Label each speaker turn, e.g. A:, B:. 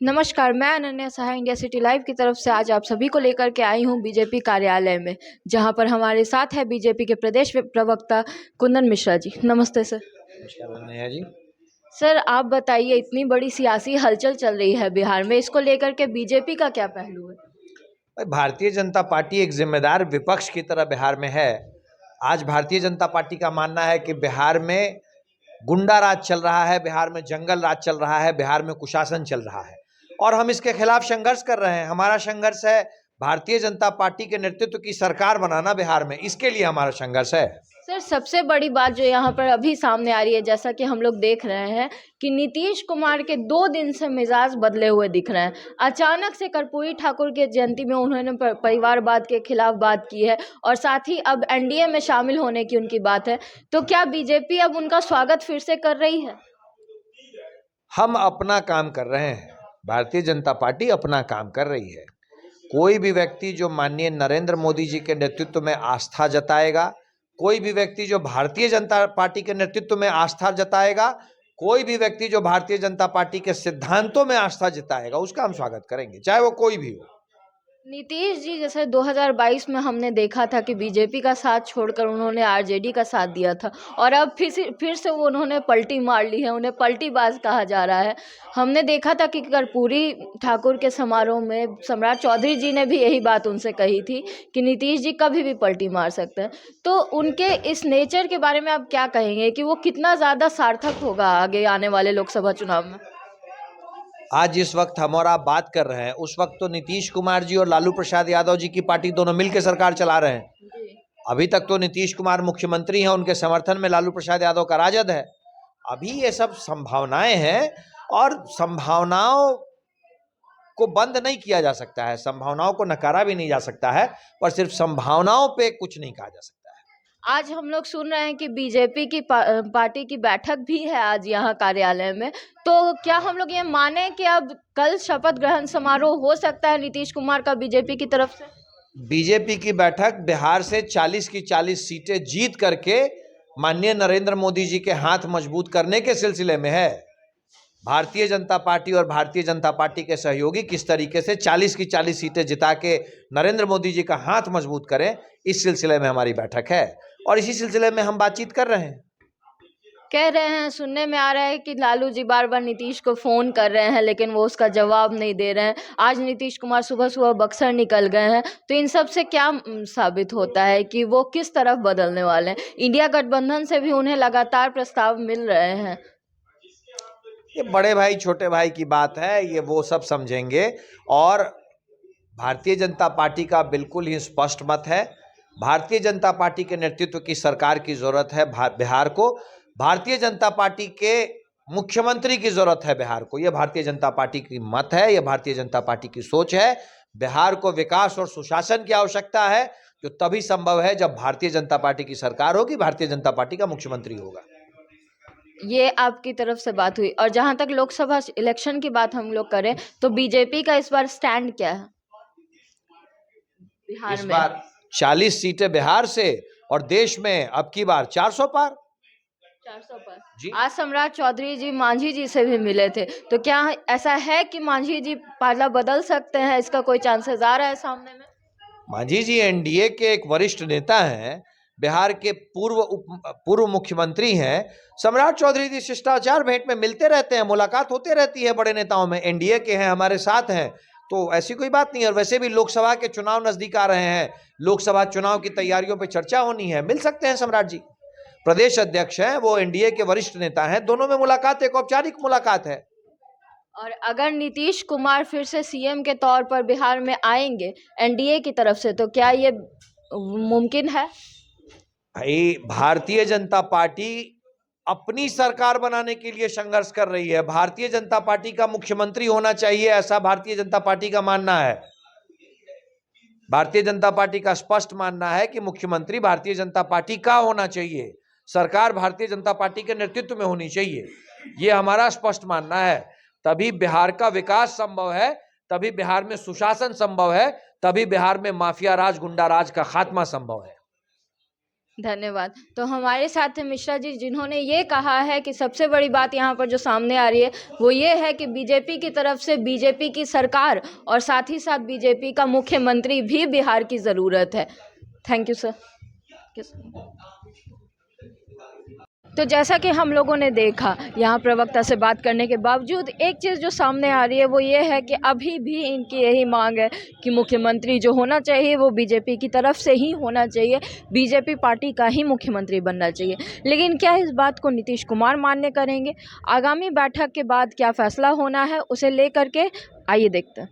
A: नमस्कार, मैं अनन्या सहाय India city live की तरफ से आज आप सभी को लेकर के आई हूं बीजेपी कार्यालय में, जहां पर हमारे साथ है बीजेपी के प्रदेश प्रवक्ता कुंदन मिश्रा जी। नमस्ते सर।
B: नमस्कार अनन्या जी।
A: सर आप बताइए, इतनी बड़ी सियासी हलचल चल रही है बिहार में, इसको लेकर के बीजेपी का क्या पहलू है?
B: भाई, भारतीय जनता पार्टी एक जिम्मेदार विपक्ष की तरह बिहार में है। आज भारतीय जनता पार्टी का मानना है कि बिहार में गुंडा राज चल रहा है, बिहार में जंगल राज चल रहा है, बिहार में कुशासन चल रहा है और हम इसके खिलाफ संघर्ष कर रहे हैं। हमारा संघर्ष है भारतीय जनता पार्टी के नेतृत्व की सरकार बनाना बिहार में, इसके लिए हमारा संघर्ष है।
A: सर सबसे बड़ी बात जो यहाँ पर अभी सामने आ रही है, जैसा कि हम लोग देख रहे हैं कि नीतीश कुमार के 2 दिन से मिजाज बदले हुए दिख रहे हैं। अचानक से कर्पूरी ठाकुर के जयंती में उन्होंने परिवारवाद के खिलाफ बात की है और साथ ही अब एनडीए में शामिल होने की उनकी बात है। तो क्या बीजेपी अब उनका स्वागत फिर से कर रही है?
B: हम अपना काम कर रहे हैं, भारतीय जनता पार्टी अपना काम कर रही है। कोई भी व्यक्ति जो माननीय नरेंद्र मोदी जी के नेतृत्व में आस्था जताएगा, कोई भी व्यक्ति जो भारतीय जनता पार्टी के नेतृत्व में आस्था जताएगा, कोई भी व्यक्ति जो भारतीय जनता पार्टी के सिद्धांतों में आस्था जताएगा, उसका हम स्वागत करेंगे, चाहे वो कोई भी हो।
A: नीतीश जी जैसे 2022 में हमने देखा था कि बीजेपी का साथ छोड़कर उन्होंने आरजेडी का साथ दिया था और अब फिर से वो उन्होंने पलटी मार ली है, उन्हें पलटीबाज कहा जा रहा है। हमने देखा था कि कर्पूरी ठाकुर के समारोह में सम्राट चौधरी जी ने भी यही बात उनसे कही थी कि नीतीश जी कभी भी पलटी मार सकते हैं। तो उनके इस नेचर के बारे में आप क्या कहेंगे कि वो कितना ज़्यादा सार्थक होगा आगे आने वाले लोकसभा चुनाव में?
B: आज जिस वक्त हम और आप बात कर रहे हैं, उस वक्त तो नीतीश कुमार जी और लालू प्रसाद यादव जी की पार्टी दोनों मिलकर सरकार चला रहे हैं। अभी तक तो नीतीश कुमार मुख्यमंत्री हैं, उनके समर्थन में लालू प्रसाद यादव का राजद है। अभी ये सब संभावनाएं हैं और संभावनाओं को बंद नहीं किया जा सकता है, संभावनाओं को नकारा भी नहीं जा सकता है, पर सिर्फ संभावनाओं पे कुछ नहीं कहा जा सकता है।
A: आज हम लोग सुन रहे हैं कि बीजेपी की पार्टी की बैठक भी है आज यहाँ कार्यालय में। तो क्या हम लोग ये माने कि अब कल शपथ ग्रहण समारोह हो सकता है नीतीश कुमार का बीजेपी की तरफ से?
B: बीजेपी की बैठक बिहार से 40 की 40 सीटें जीत करके माननीय नरेंद्र मोदी जी के हाथ मजबूत करने के सिलसिले में है। भारतीय जनता पार्टी और भारतीय जनता पार्टी के सहयोगी किस तरीके से 40 की 40 सीटें जिता के नरेंद्र मोदी जी का हाथ मजबूत करें, इस सिलसिले में हमारी बैठक है और इसी सिलसिले में हम बातचीत कर रहे हैं।
A: कह रहे हैं, सुनने में आ रहा है कि लालू जी बार बार नीतीश को फोन कर रहे हैं लेकिन वो उसका जवाब नहीं दे रहे हैं। आज नीतीश कुमार सुबह सुबह बक्सर निकल गए हैं, तो इन सब से क्या साबित होता है कि वो किस तरफ बदलने वाले हैं? इंडिया गठबंधन से भी उन्हें लगातार प्रस्ताव मिल रहे हैं।
B: ये बड़े भाई छोटे भाई की बात है, ये वो सब समझेंगे और भारतीय जनता पार्टी का बिल्कुल ही स्पष्ट मत है। भारतीय जनता पार्टी के नेतृत्व की सरकार की जरूरत है बिहार को, भारतीय जनता पार्टी के मुख्यमंत्री की जरूरत है बिहार को। यह भारतीय जनता पार्टी की मत है, यह भारतीय जनता पार्टी की सोच है। बिहार को विकास और सुशासन की आवश्यकता है, जो तभी संभव है जब भारतीय जनता पार्टी की सरकार होगी, भारतीय जनता पार्टी का मुख्यमंत्री होगा।
A: ये आपकी तरफ से बात हुई। और जहां तक लोकसभा इलेक्शन की बात हम लोग करें तो बीजेपी का इस बार स्टैंड क्या है बिहार
B: इस
A: में?
B: बार 40 सीटें बिहार से और देश में अब की बार 400 पार।
A: 400 पर
B: जी।
A: आज सम्राट चौधरी जी मांझी जी से भी मिले थे, तो क्या ऐसा है कि मांझी जी पाला बदल सकते हैं? इसका कोई चांसेस आ रहा है सामने में?
B: मांझी जी एनडीए के एक वरिष्ठ नेता हैं, बिहार के पूर्व मुख्यमंत्री हैं। सम्राट चौधरी जी शिष्टाचार भेंट में मिलते रहते हैं, मुलाकात होते रहती है बड़े नेताओं में, एनडीए के हैं, हमारे साथ हैं, तो ऐसी कोई बात नहीं है। और वैसे भी लोकसभा के चुनाव नजदीक आ रहे हैं, लोकसभा चुनाव की तैयारियों पर चर्चा होनी है, मिल सकते हैं सम्राट जी। प्रदेश अध्यक्ष हैं, वो एनडीए के वरिष्ठ नेता हैं, दोनों में मुलाकात एक औपचारिक मुलाकात है।
A: और अगर नीतीश कुमार फिर से सीएम के तौर पर बिहार में आएंगे एनडीए की तरफ से, तो क्या ये मुमकिन है?
B: भाई, भारतीय जनता पार्टी अपनी सरकार बनाने के लिए संघर्ष कर रही है। भारतीय जनता पार्टी का मुख्यमंत्री होना चाहिए, ऐसा भारतीय जनता पार्टी का मानना है। भारतीय जनता पार्टी का स्पष्ट मानना है कि मुख्यमंत्री भारतीय जनता पार्टी का होना चाहिए, सरकार भारतीय जनता पार्टी के नेतृत्व में होनी चाहिए, ये हमारा स्पष्ट मानना है। तभी बिहार का विकास संभव है, तभी बिहार में सुशासन संभव है, तभी बिहार में माफिया राज गुंडा राज का खात्मा संभव है।
A: धन्यवाद। तो हमारे साथ हैं मिश्रा जी, जिन्होंने ये कहा है कि सबसे बड़ी बात यहाँ पर जो सामने आ रही है वो ये है कि बीजेपी की तरफ से बीजेपी की सरकार और साथ ही साथ बीजेपी का मुख्यमंत्री भी बिहार की ज़रूरत है। Thank you sir. तो जैसा कि हम लोगों ने देखा, यहाँ प्रवक्ता से बात करने के बावजूद एक चीज़ जो सामने आ रही है वो ये है कि अभी भी इनकी यही मांग है कि मुख्यमंत्री जो होना चाहिए वो बीजेपी की तरफ से ही होना चाहिए, बीजेपी पार्टी का ही मुख्यमंत्री बनना चाहिए। लेकिन क्या इस बात को नीतीश कुमार मान्य करेंगे? आगामी बैठक के बाद क्या फैसला होना है उसे लेकर के आइए देखते हैं।